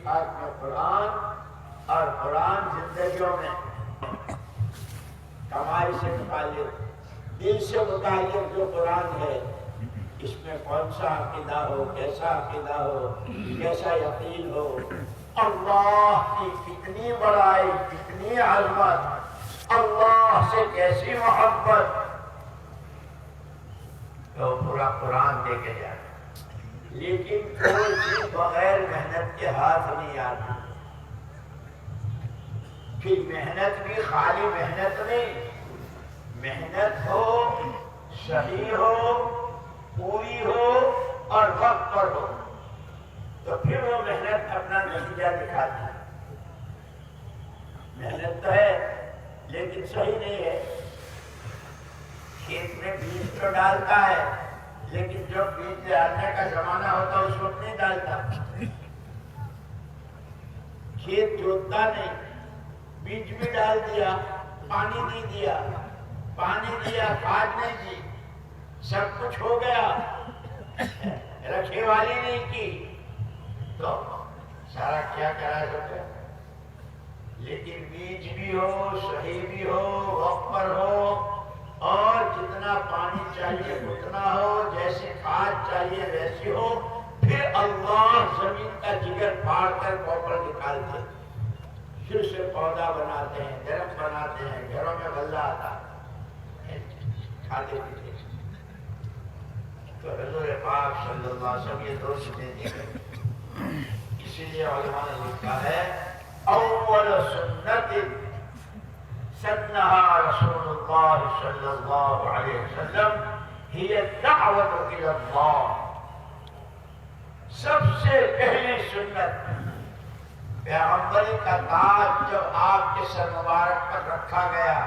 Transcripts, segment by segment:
خاک میں قرآن اور قرآن زندگیوں میں کمائی سے متعلق، دل سے متعلق جو قرآن ہے، اس میں کون سا عقیدہ ہو، کیسا عقیدہ ہو، کیسا یقین ہو، اللہ کی کتنی بڑائی، کتنی عظمت، اللہ سے کیسی محبت، تو پورا قرآن دے کے جائے. لیکن کوئی چیز بغیر محنت کے ہاتھ نہیں آتی. پھر محنت بھی خالی محنت نہیں، محنت ہو، صحیح ہو، پوری ہو اور وقت پر ہو، تو پھر وہ محنت اپنا نتیجہ دکھاتی ہے. محنت تو ہے لیکن صحیح نہیں ہے. کھیت میں بیج تو ڈالتا ہے لیکن جب بیج ڈالنے کا زمانہ ہوتا اس وقت نہیں ڈالتا. کھیت جوتتا نہیں، بیج بھی ڈال دیا، پانی نہیں دیا، پانی دیا، کھاد نہیں دی، سب کچھ ہو گیا، رکھے والی نہیں کی، تو سارا کیا کرا سکتے. لیکن بیج بھی ہو، صحیح بھی ہو، وقت پر ہو، اور جتنا پانی چاہیے اتنا ہو، جیسے کھاد چاہیے ویسی ہو، پھر اللہ زمین کا جگر پھاڑ کر پوپر نکالتے، پھر سے پودا بناتے ہیں، درخت بناتے ہیں، گھروں میں غلہ آتا ہے، کھاتے پیتے. تو حضور پاک صلی اللہ علیہ وسلم یہ دو چیزیں دی گئی. اسی لیے علماء نے لکھا ہے اول سنت سنها رسول اللہ صلی اللہ علیہ وسلم ہی الدعوت الی اللہ. سب سے پہلی سنت پیغمبری کا تاج جب آپ کے سر مبارک پر رکھا گیا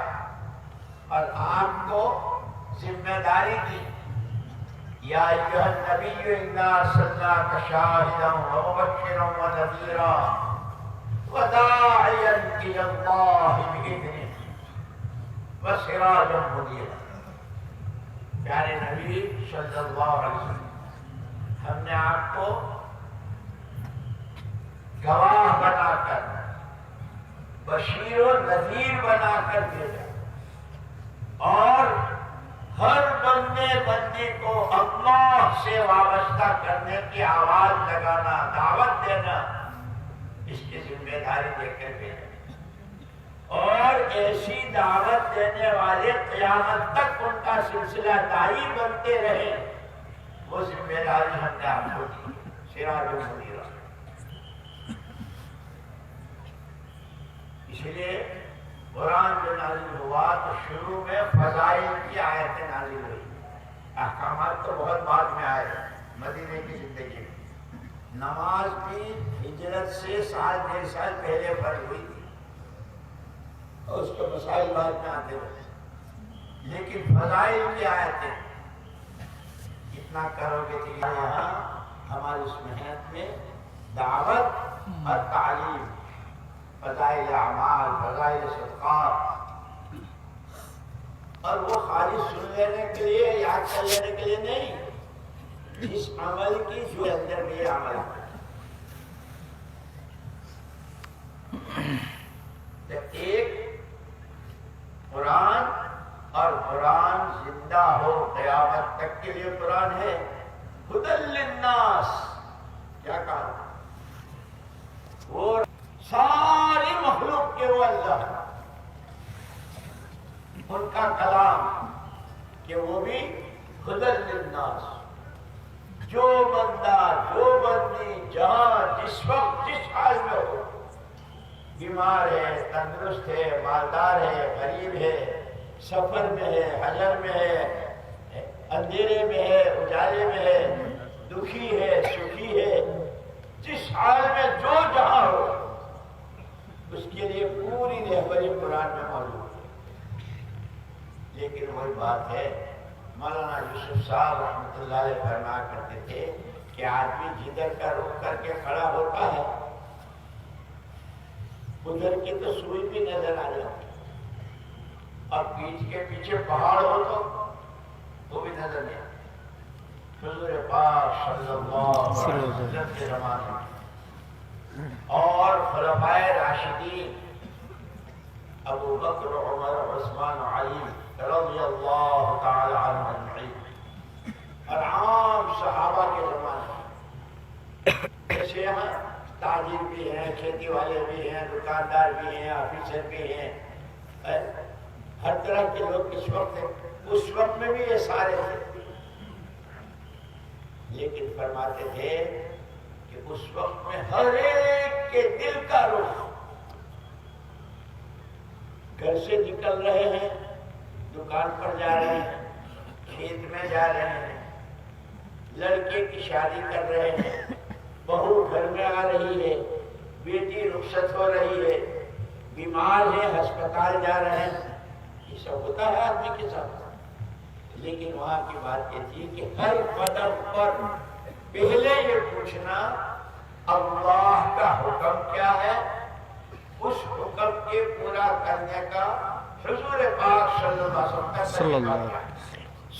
اور آپ کو ذمہ داری دی، یا ایھا النبی انا ارسلناک شاہدا ومبشرا ونذیرا وداعیا الی اللہ باذنہ وسراجا منیرا. پیارے نبی صلی اللہ علیہ وسلم، ہم نے آپ کو گواہ بنا کر، بشیر و نذیر بنا کر بھیجا، اور ہر بندے کو اللہ سے وابستہ کرنے کی آواز لگانا، دعوت دینا، اس کی ذمہ داری دے کر بھیجا. اور ایسی دعوت دینے والے قیامت تک ان کا سلسلہ دائی بنتے رہے، وہ ذمہ داری ہم نے آپ کو دی. سراج منیرا. اس لیے قرآن جو نازل ہوا تو شروع میں فضائل کی آیتیں نازل ہوئی. احکامات تو بہت بعد میں آئے مدینے کی زندگی میں. نماز بھی ہجرت سے سال ڈیڑھ سال پہلے فرض ہوئی تھی اور اس کے مسائل بعد میں آتے رہے. لیکن فضائل کی آیتیں اتنا کرو گے کہ یہاں ہماری اس محنت میں دعوت اور تعلیم، فضائل اعمال، فضائل صدقات، اور وہ خالی سن لینے کے لیے، یاد کر لینے کے لیے نہیں، اس عمل کی جو اندر میں یہ عمل ہے. ایک قرآن، اور قرآن زندہ ہو قیامت تک کے لیے قرآن ہے. ہدی للناس، کیا کہا؟ وہ ساری مخلوق کے وہ اللہ، ان کا کلام کہ وہ بھی ہدی للناس. جو بندہ، جو بندی جہاں جس وقت جس حال میں ہو، بیمار ہے، تندرست ہے، مالدار ہے، غریب ہے، سفر میں ہے، حضر میں ہے، اندھیرے میں ہے، اجالے میں ہے، دکھی ہے، سکھی ہے، جس حال میں جو جہاں ہو، اس کے لیے پوری رہبری قرآن میں موجود ہے. لیکن وہی بات ہے، مولانا یوسف صاحب رحمۃ اللہ علیہ فرمایا کرتے تھے کہ آدمی جدھر کا رخ کر کے کھڑا ہوتا ہے ادھر کی تو سوئی بھی نظر آ جاتی، اور پیچھ کے پیچھے پہاڑ ہو تو وہ بھی نظر نہیں آتی. حضور پاک صلی اللہ علیہ وسلم کے زمانے میں خلفائے راشدین ابو بکر عمر عثمان علی رضی اللہ تعالی عنہ اجمعین اور عام صحابہ کے زمانے جیسے یہاں تاجر بھی ہیں، کھیتی والے بھی ہیں، دکاندار بھی ہیں، آفیسر بھی ہیں، ہر طرح کے لوگ اس وقت میں بھی یہ سارے تھے، لیکن فرماتے تھے کہ اس وقت میں ہر ایک کے دل کا رخ گھر سے نکل رہے ہیں، دکان پر جا رہے ہیں، کھیت میں جا رہے ہیں، لڑکے کی شادی کر رہے ہیں، بہو گھر میں آ رہی ہے، بیٹی رخصت ہو رہی ہے، بیمار ہے ہسپتال جا رہے ہیں، یہ سب ہوتا ہے آدمی کے ساتھ، لیکن وہاں کی بات یہ تھی کہ ہر قدم پر پہلے یہ پوچھنا اللہ کا حکم کیا ہے، اس حکم کے پورا کرنے کا حضور پاک صلی اللہ علیہ وسلم کا طریقہ کیا ہے۔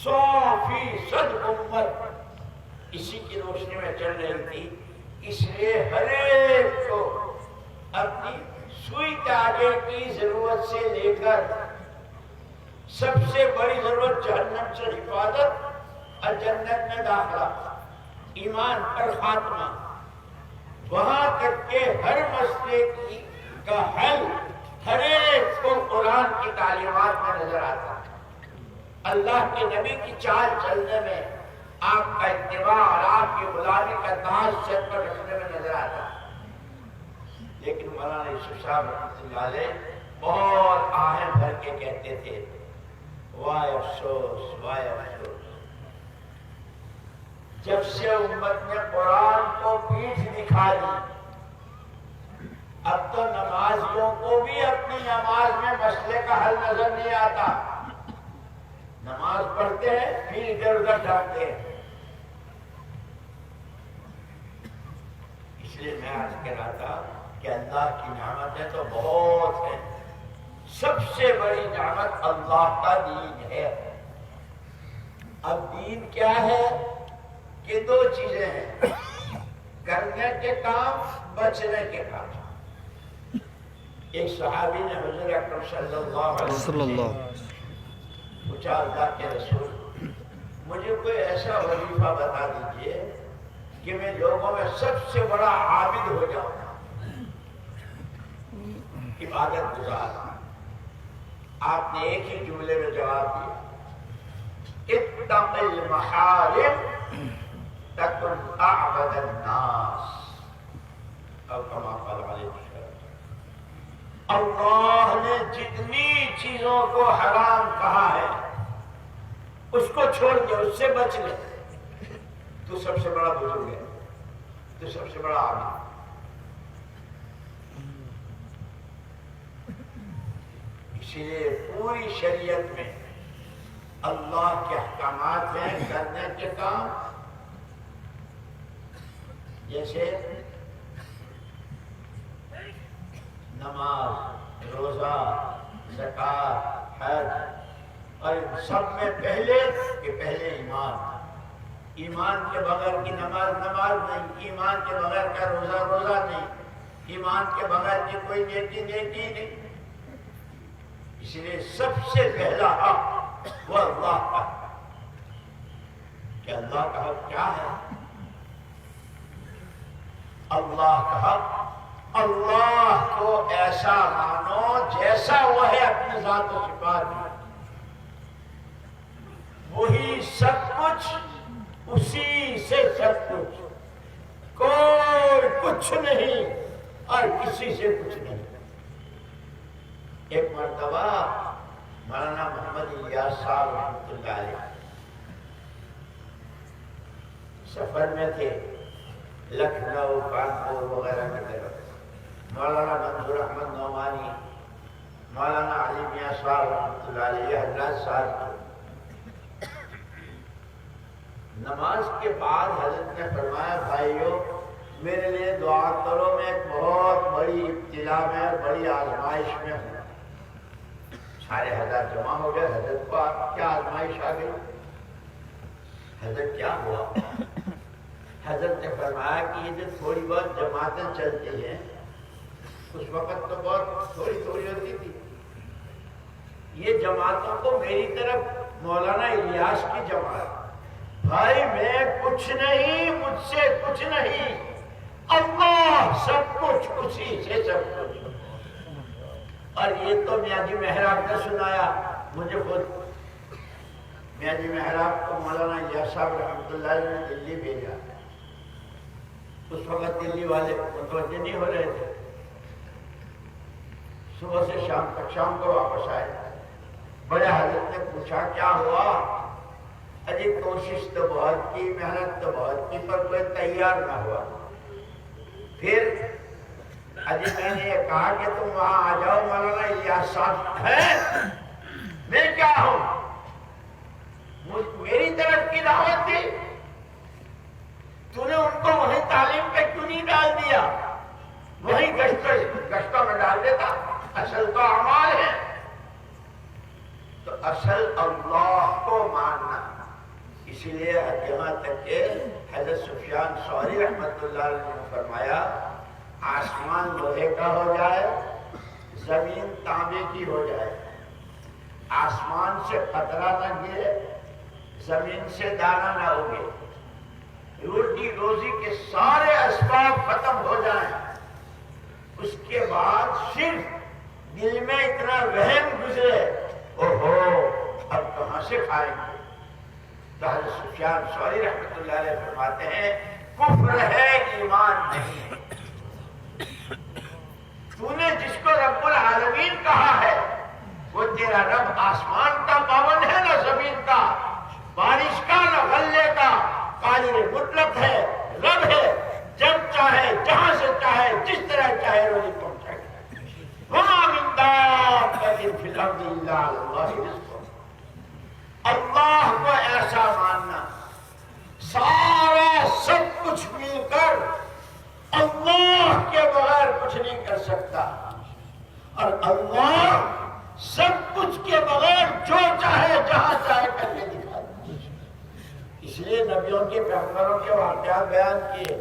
100% امت اسی کی روشنی میں چل رہی تھی، اس لیے ہر ایک کو اپنی سوئی دھاگے کی ضرورت سے لے کر سب سے بڑی ضرورت جہنم سے حفاظت اور جنت میں داخلہ، ایمان پر خاتمہ، وہاں تک کہ ہر مسئلے کا حل ہر ایک کو قرآن کی تعلیمات میں نظر آتا ہے، اللہ کے نبی کی چال چلنے میں آپ کا اتباع اور آپ کی غلامی کا تاج سر پر رکھنے میں نظر آتا ہے۔ لیکن مولانا یوسف صاحب رحمۃ اللہ علیہ بہت آہیں بھر کے کہتے تھے، وائے افسوس وائے افسوس، جب سے امت نے قرآن کو پیٹھ دکھا دی، اب تو نمازیوں کو بھی اپنی نماز میں مسئلے کا حل نظر نہیں آتا، نماز پڑھتے ہیں پھر ادھر ادھر جاتے ہیں۔ اس لیے میں آج کہہ رہا تھا کہ اللہ کی نعمتیں تو بہت ہیں، سب سے بڑی نعمت اللہ کا دین ہے۔ اب دین کیا ہے کہ دو چیزیں ہیں، کرنے کے کام، بچنے کے کام۔ ایک صحابی نے حضور اکرم صلی اللہ علیہ وسلم پوچھا، اللہ کے رسول مجھے کوئی ایسا وظیفہ بتا دیجئے کہ میں لوگوں میں سب سے بڑا عابد ہو جاؤں، عبادت گزار۔ آپ نے ایک ہی جملے میں جواب دیا، اتق المحارم تکن اعبد الناس، او کما قال علیہ السلام۔ اللہ نے جتنی چیزوں کو حرام کہا ہے اس کو چھوڑ دیا، اس سے بچ لے، تو سب سے بڑا بزرگ ہے، تو سب سے بڑا عابد۔ اسی لیے پوری شریعت میں اللہ کے احکامات ہیں، کرنے کے کام، جیسے نماز، روزہ، زکوٰۃ، حج، اور سب میں پہلے ایمان، ایمان کے بغیر کی نماز نہیں، ایمان کے بغیر کا روزہ نہیں، ایمان کے بغیر کی کوئی نیکی نہیں۔ اس لیے سب سے پہلا حق وہ اللہ کا، کہ اللہ کا حق کیا ہے؟ اللہ کا حق اللہ کو ایسا مانو جیسا وہ ہے اپنے ذات و صفات میں، وہی سب کچھ، اسی سے سب کچھ، کوئی کچھ نہیں اور کسی سے کچھ نہیں۔ ایک مرتبہ مولانا محمد الیاس صاحب رحمۃ اللہ علیہ سفر میں تھے، لکھنؤ، کانپور وغیرہ کی طرف۔ مولانا منظور احمد نعمانی، مولانا علی میاں صاحب رحمۃ اللہ علیہ حضرات صاحب، نماز کے بعد حضرت نے فرمایا، بھائیو میرے لیے دعا کرو، میں ایک بہت بڑی ابتلا میں اور بڑی آزمائش میں ہوں۔ سارے حضرات جمع ہو گئے، حضرت کو کیا آزمائش آ گئی؟ حضرت کیا ہوا؟ حضرت نے فرمایا کہ یہ جو تھوڑی بہت جماعتیں چلتی ہیں، اس وقت تو بہت تھوڑی تھوڑی ہوتی تھی. یہ جماعتوں کو میری طرف مولانا الیاس کی جماعت، بھائی میں کچھ نہیں، مجھ سے کچھ نہیں، اللہ سب کچھ، اسی سے سب کچھ. اور یہ تو میاں جی محراب نے سنایا مجھے خود. میاں جی محراب کو مولانا الیاس صاحب رحمۃ اللہ علیہ نے دلی بھیجا. اس وقت دلی والے متوجہ نہیں ہو رہے تھے. صبح سے شام تک، شام کو واپس آئے. بڑے حضرت نے پوچھا کیا ہوا؟ اجی کوشش تو بہت کی، محنت تو بہت کی، پر کوئی تیار نہ ہوا. پھر اجی میں نے یہ کہا کہ تم وہاں آ جاؤ، مولانا الیاس صاحب ہے، میں کیا ہوں؟ میری طرف کی دعوت تھی، تو نے ان کو وہیں تعلیم پہ کیوں نہیں ڈال دیا؟ وہیں گشتوں میں ڈال دیتا. اصل تو اعمال ہے. تو اصل اللہ کو ماننا. اسی لیے یہاں تک کہ حضرت سفیان ثوری رحمۃ اللہ علیہ نے فرمایا آسمان لوہے کا ہو جائے، زمین تانبے کی ہو جائے، آسمان سے قطرہ نہ گرے، زمین سے دانہ نہ اگے، روٹی روزی کے سارے اسباب ختم ہو جائیں، اس کے بعد صرف دل میں اتنا وہم گزرے اوہو اب کہاں سے کھائیں گے. تو حضرت سفیان ثوری رحمۃ اللہ علیہ فرماتے ہیں کفر ہے، ایمان نہیں. تو نے جس کو رب العالمین کہا ہے وہ تیرا رب آسمان کا پابند ہے نہ زمین کا، بارش کا نہ غلے کا، قادر مطلق ہے، رب ہے، جب چاہے جہاں سے چاہے جس طرح چاہے روزی پہنچائے. وَمَا مِن دَابَّةٍ فِي الْأَرْضِ إِلَّا عَلَى اللَّهِ رِزْقُهَا. اللہ کو ایسا ماننا، سارا سب کچھ مل کر اللہ کے بغیر کچھ نہیں کر سکتا، اور اللہ سب کچھ کے بغیر جو چاہے جہاں چاہے کر کے دکھا دے. اس لیے نبیوں کے پیغمبروں کے واقعات بیان کیے.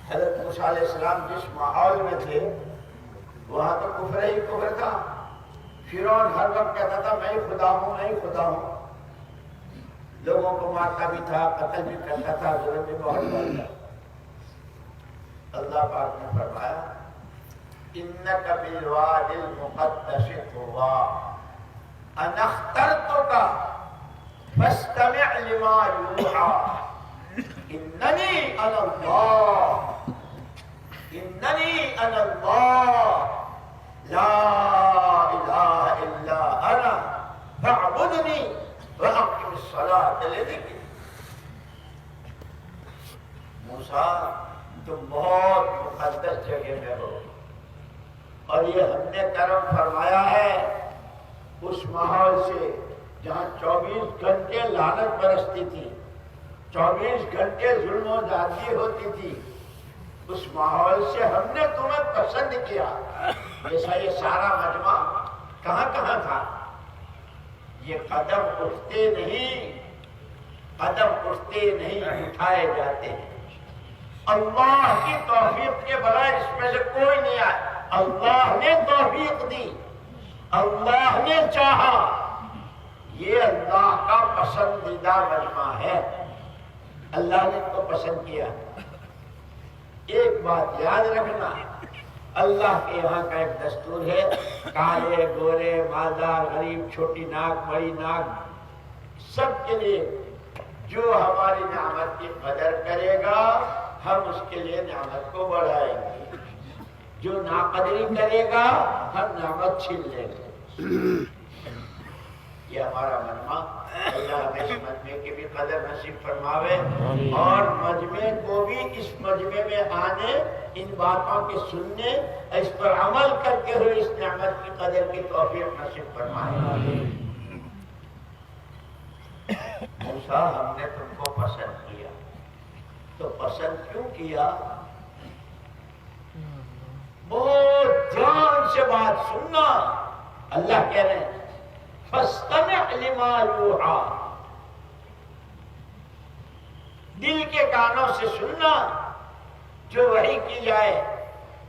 حضرت موسیٰ علیہ السلام جس ماحول میں تھے وہاں تو کفر ہی کفر تھا. فرعون ہر وقت کہتا تھا میں خدا ہوں، میں خدا ہوں. لوگوں کو مارتا بھی تھا، قتل بھی کرتا تھا، ظلم بھی بہت کرتا. اللہ پاک نے فرمایا انک بالواد المقدس طویٰ انا اخترتک فاستمع لما یوحی اننی انا اللہ، اننی انا اللہ لا الہ الا انا فاعبدنی وَأَقِمِ الصَّلَاةَ لِذِكْرِي. موسیٰ تم بہت مقدس جگہ میں ہو، اور یہ ہم نے کرم فرمایا ہے اس ماحول سے جہاں 24 گھنٹے لعنت برستی تھی، 24 گھنٹے ظلم و زیادتی ہوتی تھی. اس ماحول سے ہم نے تمہیں پسند کیا. جیسا یہ سارا مجمع کہاں کہاں تھا، یہ قدم اٹھتے نہیں، قدم اٹھتے نہیں، اٹھائے جاتے ہیں. اللہ کی توفیق کے بغیر اس میں سے کوئی نہیں آیا. اللہ نے توفیق دی، اللہ نے چاہا. یہ اللہ کا پسندیدہ مجمع ہے، اللہ نے تو پسند کیا. ایک بات یاد رکھنا، اللہ کے یہاں کا ایک دستور ہے، کالے گورے مالدار غریب چھوٹی ناک بڑی ناک سب کے لیے جو ہماری نعمت کی قدر کرے گا ہم اس کے لیے نعمت کو بڑھائیں گے، جو ناقدری کرے گا ہم نعمت چھین لیں گے. یہ ہمارا مجمع، اللہ ہمیں اس مجمع کی بھی قدر نصیب فرماوے، اور مجمع کو بھی اس مجمع میں آنے، ان باتوں کے سننے، اس پر عمل کرتے ہوئے اس نعمت کی قدر کی توفیق نصیب فرمائے. موسیٰ ہم نے تم کو پسند کیا، تو پسند کیوں کیا؟ بہت دھیان سے بات سننا. اللہ کہہ رہے ہیں فاستمع لما یوحی، دل کے کانوں سے سننا جو وحی کی جائے،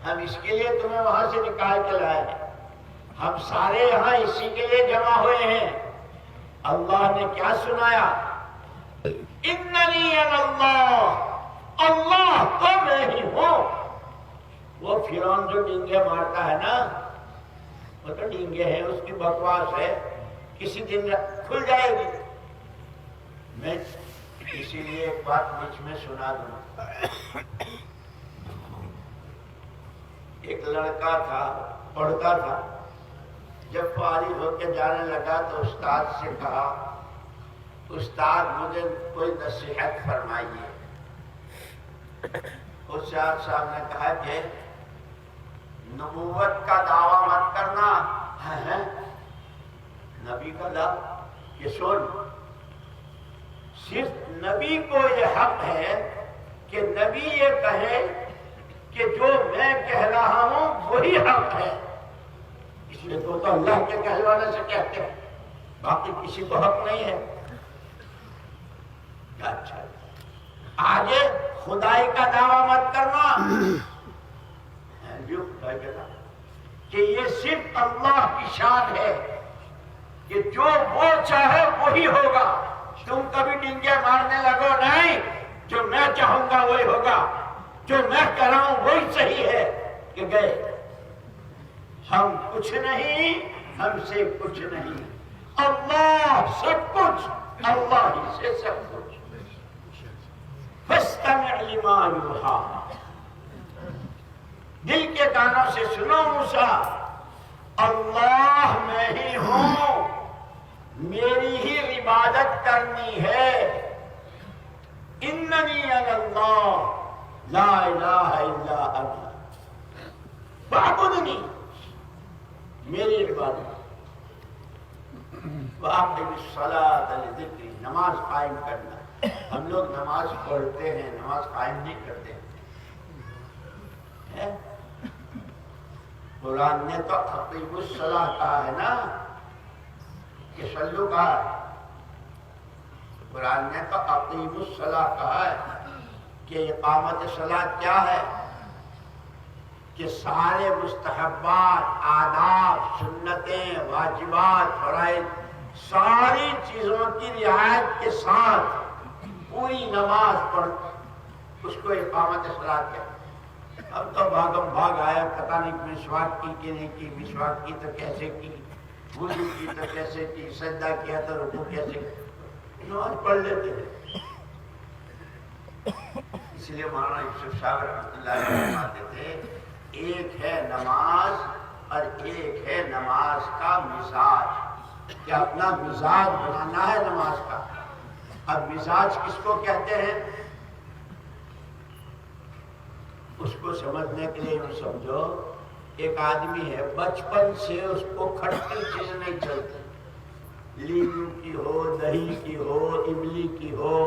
ہم اس کے لیے تمہیں وہاں سے نکال کے لائے ہیں، ہم سارے یہاں اسی کے لیے جمع ہوئے ہیں۔ اللہ نے کیا سنایا؟ اننی انا اللہ، اللہ تو میں ہی ہوں۔ وہ فرعون جو ڈینگے مارتا ہے نا، وہ تو ڈینگے ہے، اس کی بکواس ہے، کسی دن کھل جائے گی۔ میں اسی لیے ایک بات بیچ میں سنا دوں۔ ایک لڑکا تھا، پڑھتا تھا، جب فارغ ہو کے جانے لگا تو استاد سے کہا، استاد مجھے کوئی نصیحت فرمائیے۔ استاد صاحب نے کہا کہ نبوت کا دعویٰ مت کرنا ہے، نبی کا دعویٰ، یہ سن، صرف نبی کو یہ حق ہے کہ نبی یہ کہے کہ جو میں کہہ رہا ہوں وہی حق ہے، اس لیے تو اللہ کے کہلوانے سے کہتے ہیں، باقی کسی کو حق نہیں ہے۔ اچھا، آگے خدائی کا دعویٰ مت کرنا کہ یہ صرف اللہ کی شان ہے کہ جو وہ چاہے وہی ہوگا، تم کبھی ڈنگے مارنے لگو نہیں، جو میں چاہوں گا وہی ہوگا، جو میں کراؤں وہی صحیح ہے، کہ گئے ہم کچھ نہیں، ہم سے کچھ نہیں، اللہ سب کچھ، اللہ ہی سے سب کچھ۔ فاستمع لما یوحی، دل کے کانوں سے سنو موسیٰ، اللہ میں ہی ہوں، میری ہی عبادت کرنی ہے۔ اننی انا اللہ لا الہ الا انا فاعبدنی، میری عبادت۔ وَأَقِمِ الصَّلَاةَ لِذِكْرِی، نماز قائم کرنا۔ ہم لوگ نماز پڑھتے ہیں، نماز قائم نہیں کرتے ہیں۔ قرآن نے تو اقیموا الصلاۃ کہا ہے نا، کہ صلو کہا ہے، قرآن نے تو اقیموا الصلاۃ کہا ہے کہ اقامت صلاۃ کیا ہے؟ کہ سارے مستحبات، آداب، سنتیں، واجبات، فرائض، ساری چیزوں کی رعایت کے ساتھ پوری نماز پڑھ، اس کو اقامت صلاۃ کہتے ہیں۔ اب تو بھاگم بھاگ آیا، پتہ نہیں مسواک کی کہ نہیں کی، مسواک کی تو کیسے کی، وضو کی تو کیسے کی، سجدہ کیا تو رکوع کیسے کی، نماز پڑھ لیتے ہیں۔ اس لیے مولانا یوسف صاحب رحمۃ اللہ علیہ فرماتے تھے، ایک ہے نماز اور ایک ہے نماز کا مزاج، کہ اپنا مزاج بنانا ہے نماز کا۔ اب مزاج کس کو کہتے ہیں؟ اس کو سمجھنے کے لیے یوں سمجھو، ایک آدمی ہے، بچپن سے اس کو کھٹی چیز نہیں چلتی، لیمو کی ہو، دہی کی ہو، املی کی ہو،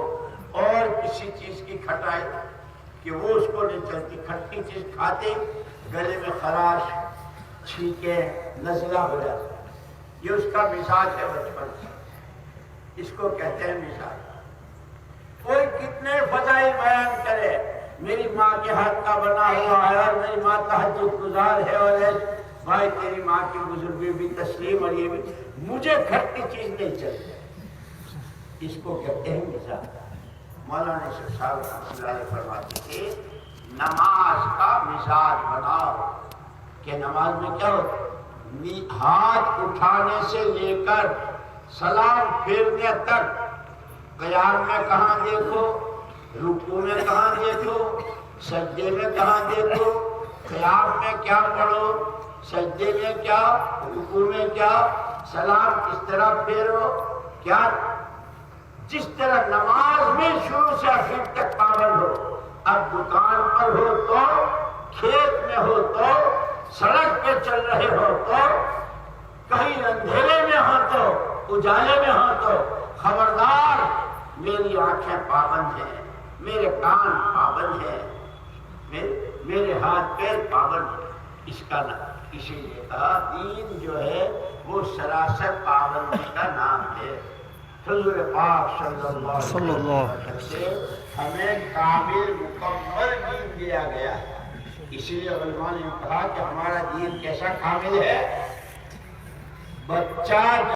اور کسی چیز کی کھٹائی کہ وہ اس کو نہیں چلتی، کھٹی چیز کھاتے گلے میں خراش، چھینکے، نزلہ ہو جاتا ہے، یہ اس کا مزاج ہے بچپن سے، اس کو کہتے ہیں مزاج۔ کوئی کتنے فضائل بیان کرے، میری ماں کے ہاتھ کا بنا ہوا ہے اور میری ماں تہجد گزار ہے، اور بھائی تیری ماں کی بزرگی بھی تسلیم، اور یہ بھی، مجھے کھٹی چیز نہیں چلتی، اس کو کہتے ہیں مزاج۔ مولانا یوسف صاحب رحمۃ اللہ علیہ فرماتے تھے، نماز کا مزاج بناؤ، کہ نماز میں کیا ہوتا ہے؟ ہاتھ اٹھانے سے لے کر سلام پھیرنے تک، قیام میں کہاں دیکھو، رکوع میں کہاں دیکھو، سجدے میں کہاں دیکھو، قیام میں کیا پڑھو، سجدے میں کیا، رکوع میں کیا، سلام کس طرح پھیرو، کیا جس طرح نماز میں شروع سے آخر تک پابند ہو۔ اب دکان پر ہو تو، کھیت میں ہو تو، سڑک پہ چل رہے ہو تو، کہیں اندھیرے میں ہو تو، اجالے میں ہو تو، خبردار میری آنکھیں پابند ہیں، میرے کان پابند ہیں، میرے ہاتھ پیر پابند ہیں۔ اس کا نام، اسی لیے کہا دین جو ہے وہ سراسر پابندی کا نام ہے۔ حضور پاک صلی اللہ علیہ وسلم سے ہمیں کامل مکمل دین دیا گیا ہے۔ اسی لیے علماء نے کہا کہ ہمارا دین کیسا کامل ہے؟ بچہ